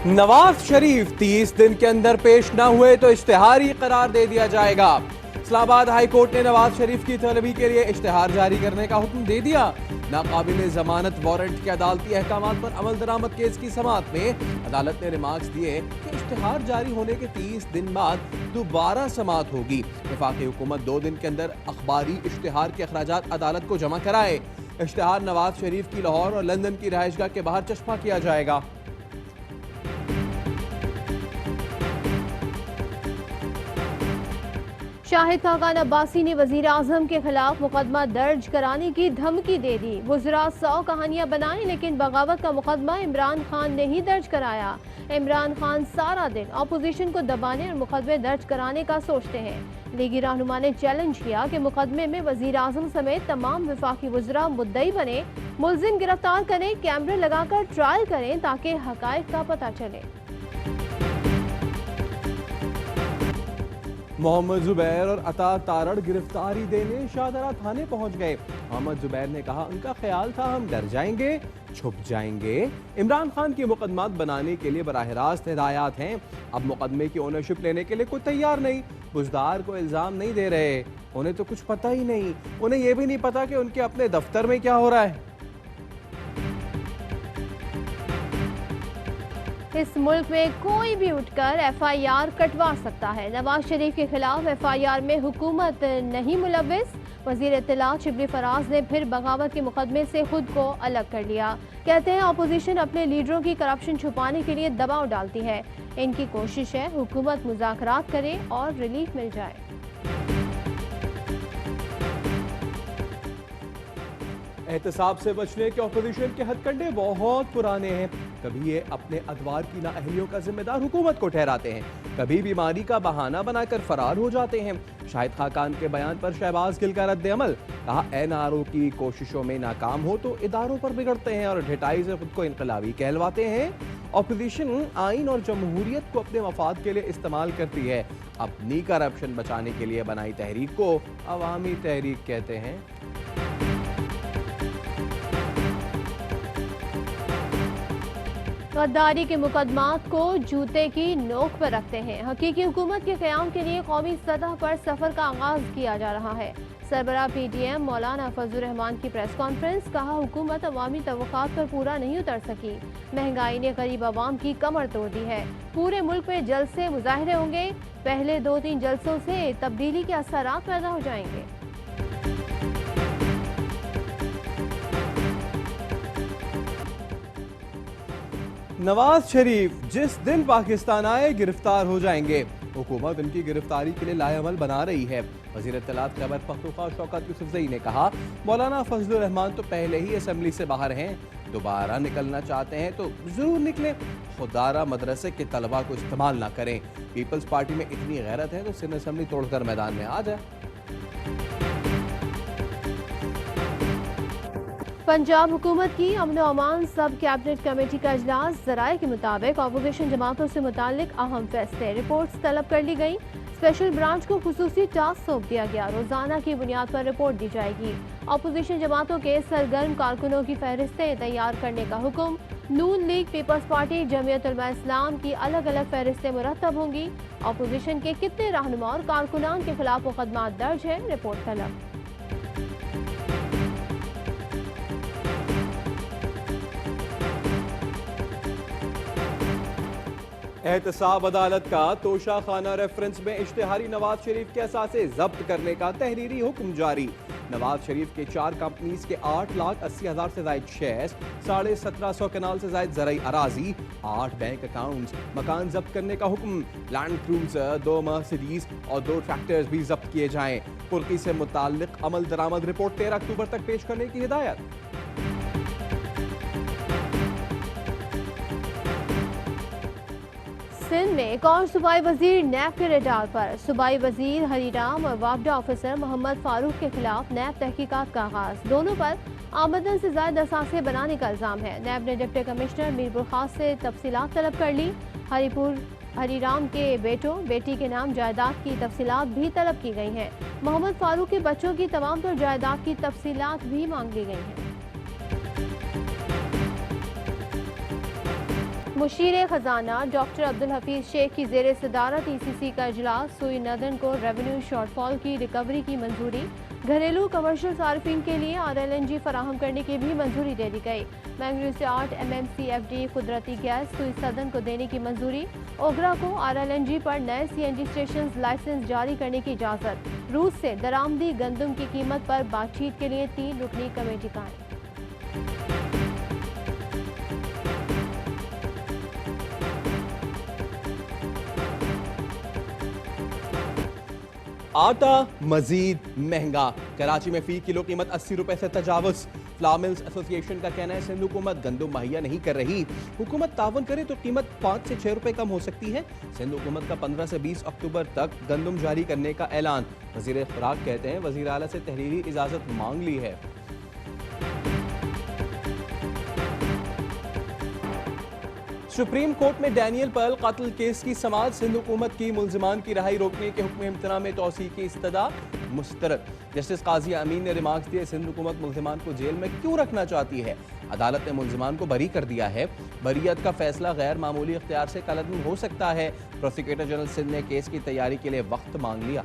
नवाज शरीफ 30 दिन के अंदर पेश न हुए तो इश्तिहारी करार दे दिया जाएगा। इस्लामाबाद हाई कोर्ट ने नवाज शरीफ की तलबी के लिए इश्तिहार जारी करने का हुक्म दे दिया। नाकाबिल जमानत वारंट के अदालती अहकामात पर अमल दरामद केस की समाअत में अदालत ने रिमार्क्स दिए कि इश्तिहार जारी होने के 30 दिन बाद दोबारा समाअत होगी। वफाकी हुकूमत 2 दिन के अंदर अखबारी इश्तिहार के अखराजात अदालत को जमा कराए। इश्तिहार नवाज शरीफ की लाहौर और लंदन की रहायशगाह के बाहर चस्पा किया जाएगा। शाहिद खाकान अब्बासी ने वजीर आजम के खिलाफ मुकदमा दर्ज कराने की धमकी दे दी। वज़रा 100 कहानियां बनाई लेकिन बगावत का मुकदमा इमरान खान ने ही दर्ज कराया। इमरान खान सारा दिन अपोजिशन को दबाने और मुकदमे दर्ज कराने का सोचते हैं। लीगी रहनुमा ने चैलेंज किया कि मुकदमे में वजीर आजम समेत तमाम वफाकी वज़रा मुद्दई बने, मुलजिम गिरफ्तार करें, कैमरे लगाकर ट्रायल करें ताकि हकायक का पता चले। मोहम्मद जुबैर और अता तारड़ गिरफ्तारी देने शाहदरा थाने पहुंच गए। मोहम्मद जुबैर ने कहा उनका ख्याल था हम डर जाएंगे, छुप जाएंगे। इमरान खान की मुकदमात बनाने के लिए बराह रास्त हिदायत हैं। अब मुकदमे की ओनरशिप लेने के लिए कोई तैयार नहीं। बुजदार को इल्जाम नहीं दे रहे, उन्हें तो कुछ पता ही नहीं। उन्हें यह भी नहीं पता कि उनके अपने दफ्तर में क्या हो रहा है। इस मुल्क में कोई भी उठकर FIR कटवा सकता है। नवाज शरीफ के खिलाफ FIR में हुकूमत नहीं मुलव्विस। वजीर इत्तलात शिबली फराज ने फिर बगावत के मुकदमे से खुद को अलग कर लिया। कहते हैं अपोजिशन अपने लीडरों की करप्शन छुपाने के लिए दबाव डालती है। इनकी कोशिश है हुकूमत मुज़ाकरात करे और रिलीफ मिल जाए। एहतसाब से बचने के अपोजिशन के हथकंडे बहुत पुराने हैं। कभी ये अपने अदवार की नाअहलियों का जिम्मेदार हुकूमत को ठहराते हैं, कभी बीमारी का बहाना बनाकर फरार हो जाते हैं। शाहिद खाकान के बयान पर शहबाज गिल का रद्द अमल, कहा NRO की कोशिशों में नाकाम हो तो इदारों पर बिगड़ते हैं और ढिठाई से खुद को इनकलाबी कहलवाते हैं। अपोजिशन आइन और जमहूरियत को अपने मफाद के लिए इस्तेमाल करती है। अपनी करप्शन बचाने के लिए बनाई तहरीक को अवामी तहरीक कहते हैं। गद्दारी के मुकदमात को जूते की नोक पर रखते हैं। हकीकी हुकूमत के क़याम के लिए कौमी सतह पर सफ़र का आगाज किया जा रहा है। सरबराह PTM मौलाना फजलुर रहमान की प्रेस कॉन्फ्रेंस, कहा हुकूमत अवामी तवक्कात पर पूरा नहीं उतर सकी। महंगाई ने गरीब आवाम की कमर तोड़ दी है। पूरे मुल्क में जलसे मुजाहरे होंगे। पहले 2-3 जलसों से तब्दीली के असरात पैदा हो जाएंगे। नवाज शरीफ जिस दिन पाकिस्तान आए गिरफ्तार हो जाएंगे। हुकूमत उनकी गिरफ्तारी के लिए लाएअमल बना रही है। वज़ीर इत्तलात खैबर पख्तूनख्वा शौकत यूसुफजई ने कहा मौलाना फजलुर रहमान तो पहले ही असेंबली से बाहर हैं, दोबारा निकलना चाहते हैं तो जरूर निकलें। खुदारा मदरसे के तलबा को इस्तेमाल ना करें। पीपल्स पार्टी में इतनी गैरत है तो सिंध असेंबली तोड़कर मैदान में आ जाए। पंजाब हुकूमत की अमन व अमान सब कैबिनेट कमेटी का इजलास, ज़राए के मुताबिक अपोजिशन जमातों से मुतालिक अहम फैसले रिपोर्ट्स तलब कर ली गई। स्पेशल ब्रांच को खुसूसी टास्क सौंप दिया गया। रोजाना की बुनियाद पर रिपोर्ट दी जाएगी। अपोजिशन जमातों के सरगर्म कारकुनों की फहरिस्तें तैयार करने का हुक्म। नून league, peoples party, Jamiat Ulama इस्लाम की अलग अलग फहरिस्तें मुरतब होंगी। अपोजिशन के कितने रहनुमा और कारकुनान के खिलाफ मुकदमा दर्ज है, रिपोर्ट तलब। एहतसाब अदालत का तोशा खाना रेफरेंस में इश्तिहारी नवाज शरीफ के असासे जब्त करने का तहरीरी हुक्म जारी। नवाज शरीफ के 4 कंपनीज के 8,80,000 से ज्यादा शेयर्स, 1750 कनाल से ज्यादा ज़राई अराजी, 8 बैंक अकाउंट्स, मकान जब्त करने का हुक्म। लैंड क्रूजर, 2 मर्सिडीज और 2 ट्रैक्टर्स भी जब्त किए जाएं। कुर्की से मुताल्लिक अमल दरामद रिपोर्ट 13 अक्टूबर तक पेश करने की हिदायत। सिंध में एक और सूबाई वजीर नैब के रडार पर। सूबाई वजीर हरीराम और वापडा ऑफिसर मोहम्मद फारूक के खिलाफ नैब तहकीकात का आगाज। दोनों पर आमदन से ज्यादा असासे बनाने का इल्जाम है। नैब ने डिप्टी कमिश्नर मीरपुर खास से तफसीलात तलब कर ली। हरीराम के बेटों बेटी के नाम जायदाद की तफसीलात भी तलब की गई हैं। मोहम्मद फारूक के बच्चों की तमाम तर जायदाद की तफसीलात भी मांग ली गई हैं। मुशीर खजाना डॉक्टर अब्दुल हफीज शेख की जेर सदारत ECC का इजलास। सुई नदन को रेवेन्यू शॉर्टफॉल की रिकवरी की मंजूरी। घरेलू कमर्शियल सार्फिन के लिए RLNG फराहम करने की भी मंजूरी दे दी गई। मैंगनीज से 8 MMCFD कुदरती गैस सुई सदन को देने की मंजूरी। ओगरा को RLNG पर नए CNG स्टेशन लाइसेंस जारी करने की इजाज़त। रूस से दरामदी गंदम की कीमत पर बातचीत के लिए 3 रुकनी कमेटी कायम। आटा मजीद महंगा। कराची में फी किलो कीमत 80 रुपए से तजावुज। फ्लावर मिल्स एसोसिएशन का कहना है सिंध हुकूमत गंदम मुहैया नहीं कर रही। हुकूमत तावन करे तो कीमत 5 से 6 रुपए कम हो सकती है। सिंध हुकूमत का 15 से 20 अक्टूबर तक गंदम जारी करने का ऐलान। वजीर खुराक कहते हैं वजीर आला से तहरीरी इजाजत मांग ली है। सुप्रीम कोर्ट में डैनियल पर्ल कत्ल केस की समाअत। सिंध हुकूमत की मुल्जिमान की रहाई रोकने के हुक्म इम्तना में तौसी की इस्तदा मुस्तरद। जस्टिस काजी अमीन ने रिमार्क्स दिए सिंध हुकूमत मुल्जिमान को जेल में क्यों रखना चाहती है। अदालत ने मुल्जिमान को बरी कर दिया है। बरीयत का फैसला गैर मामूली इख्तियार से कलअदम हो सकता है। प्रोसिक्यूटर जनरल सिंध ने केस की तैयारी के लिए वक्त मांग लिया।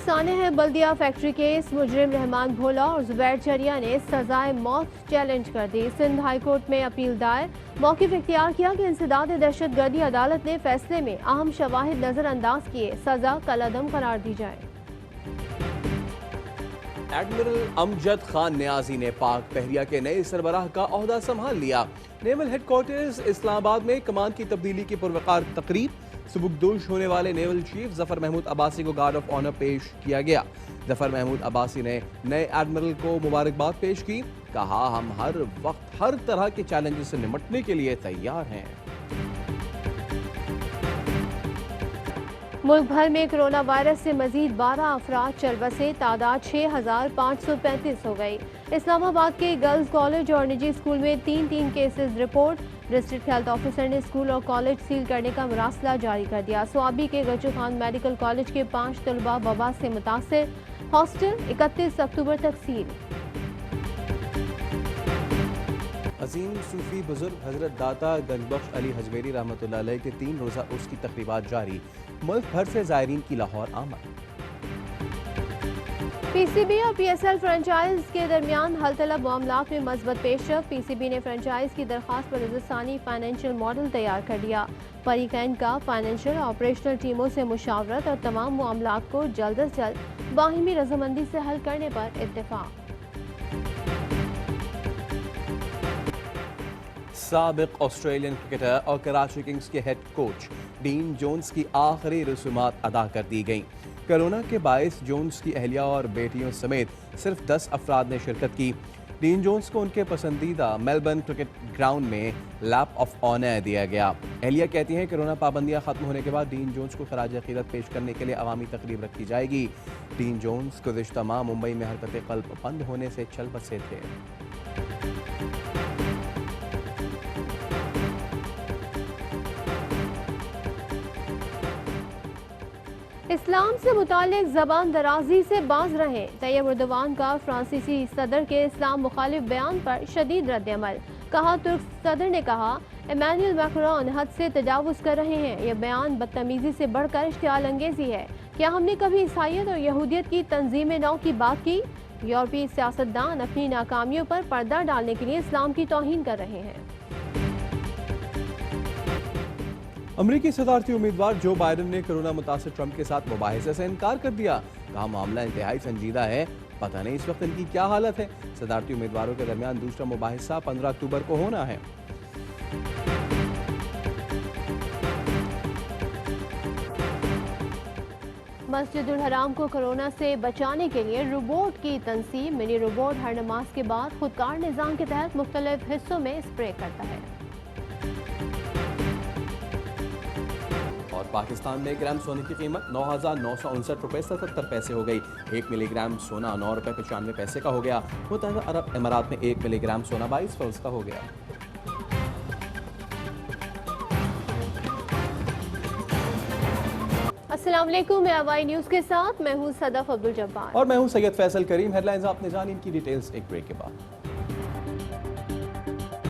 साने है बल्दिया फैक्ट्री केस। मुजरिम रहमान भोला और जुबैर चरिया ने सजाए मौत चैलेंज कर दी। सिंध हाई कोर्ट में अपील दायर। मौक़िफ़ इख्तियार किया कि इंसदाद दहशत गर्दी। अदालत ने फैसले में अहम शवाहिद नजरअंदाज किए। सजा कलअदम करार दी जाए। एडमिरल अमजद खान न्याजी ने पाक बहरिया के नए सरबराह का ओहदा संभाल लिया। नेवल हेडक्वार्टर्स इस्लामाबाद में कमान की तब्दीली की पुरवकार तकरीब। सुबुकदोश होने वाले नेवल चीफ जफर महमूद अब्बासी को गार्ड ऑफ ऑनर पेश किया गया। जफर महमूद अब्बासी ने नए एडमिरल को मुबारकबाद पेश की। कहा हम हर वक्त हर तरह के चैलेंजेस से निपटने के लिए तैयार हैं। मुल्क भर में कोरोना वायरस से मजीद 12 अफराद चल बसे। तादाद 6535 हो गई। इस्लामाबाद के गर्ल्स कॉलेज और निजी स्कूल में 3 cases report. District health officer ने स्कूल और कॉलेज सील करने का मरासला जारी कर दिया। स्वाबी के गज्जू खान मेडिकल कॉलेज के 5 तलबा वबा से मुतासिर। हॉस्टल 31 अक्टूबर तक सील। अजीम सूफी बुजुर्ग हजरत दाता गंजबख्श अली हजवेरी रहमतुल्लाह अलैह के 3 रोज़ा उर्स की तकरीबात जारी। मुल्क भर से ज़ायरीन की लाहौर आमद। PCB और PSL फ्रेंचाइज के दरमियान हल तलब मामलात में मज़बूत पेशरफ। PCB ने फ्रेंचाइज की दरख्वास्त पर राजस्थानी फाइनेंशियल मॉडल तैयार कर दिया। फरीकैन का फाइनेंशियल ऑपरेशनल टीमों से मुशावरत और तमाम मामलात को जल्द अज जल्द बाहिमी रजामंदी से हल करने पर इत्तेफाक। साबिक ऑस्ट्रेलियन क्रिकेटर और कराची किंग्स के हेड कोच डीन जोन्स की आखिरी रसूमात अदा कर दी गईं। कोरोना के बायस जोन्स की अहलिया और बेटियों समेत सिर्फ 10 अफराद ने शिरकत की। डीन जोन्स को उनके पसंदीदा मेलबर्न क्रिकेट ग्राउंड में लैप ऑफ ऑनर दिया गया। अहलिया कहती हैं कोरोना पाबंदियां खत्म होने के बाद डीन जोन्स को खराज अकीदत पेश करने के लिए अवामी तकरीब रखी जाएगी। डीन जोन्स गुज़िश्ता माह मुंबई में हरकत क़ल्ब बंद होने से चल बसे थे। इस्लाम से मुतालिक ज़बान दराजी से बाज रहें। तैयब एर्दोगान का फ्रांसीसी सदर के इस्लाम मुखालिफ बयान पर शदीद रद्द-ए-अमल। कहा तुर्क सदर ने कहा इमैनुअल मैक्रोन हद से तजावुज़ कर रहे हैं। यह बयान बदतमीजी से बढ़कर इश्तियाल अंगेजी है। क्या हमने कभी ईसाइयत और यहूदियत की तंजीम नौ की बात की? यूरोपीय सियासतदान अपनी नाकामियों पर पर्दा डालने के लिए इस्लाम की तौहीन कर रहे हैं। अमरीकी सदारती उम्मीदवार जो बाइडन ने कोरोना मुतासिर ट्रंप के साथ मुबाहिसे से इनकार कर दिया। कहा मामला इंतहाई संजीदा है, पता नहीं इस वक्त इनकी क्या हालत है। सदारती उम्मीदवारों के दरमियान दूसरा मुबाहिसा 15 अक्टूबर को होना है। मस्जिदुल हराम को कोरोना से बचाने के लिए रोबोट की तंसीब। मिनी रोबोट हर नमाज के बाद खुदकार निज़ाम के तहत मुख्तलिफ हिस्सों में स्प्रे करता है। और पाकिस्तान में 1 ग्राम सोने की कीमत 9,959 रुपये 77 पैसे हो गई। 1 मिलीग्राम सोना 9 रुपये 95 पैसे का हो गया। मुत्तहदा अरब अमारात में 1 मिलीग्राम सोना 22 फौज का हो गया। अस्सलाम वालेकुम, मैं अवाई न्यूज के साथ मैं हूं सदफ अब्दुल जब्बार और मैं हूं सैयद फैसल करीम। हेडलाइंस आपने जानी, इनकी डिटेल्स एक ब्रेक के बाद।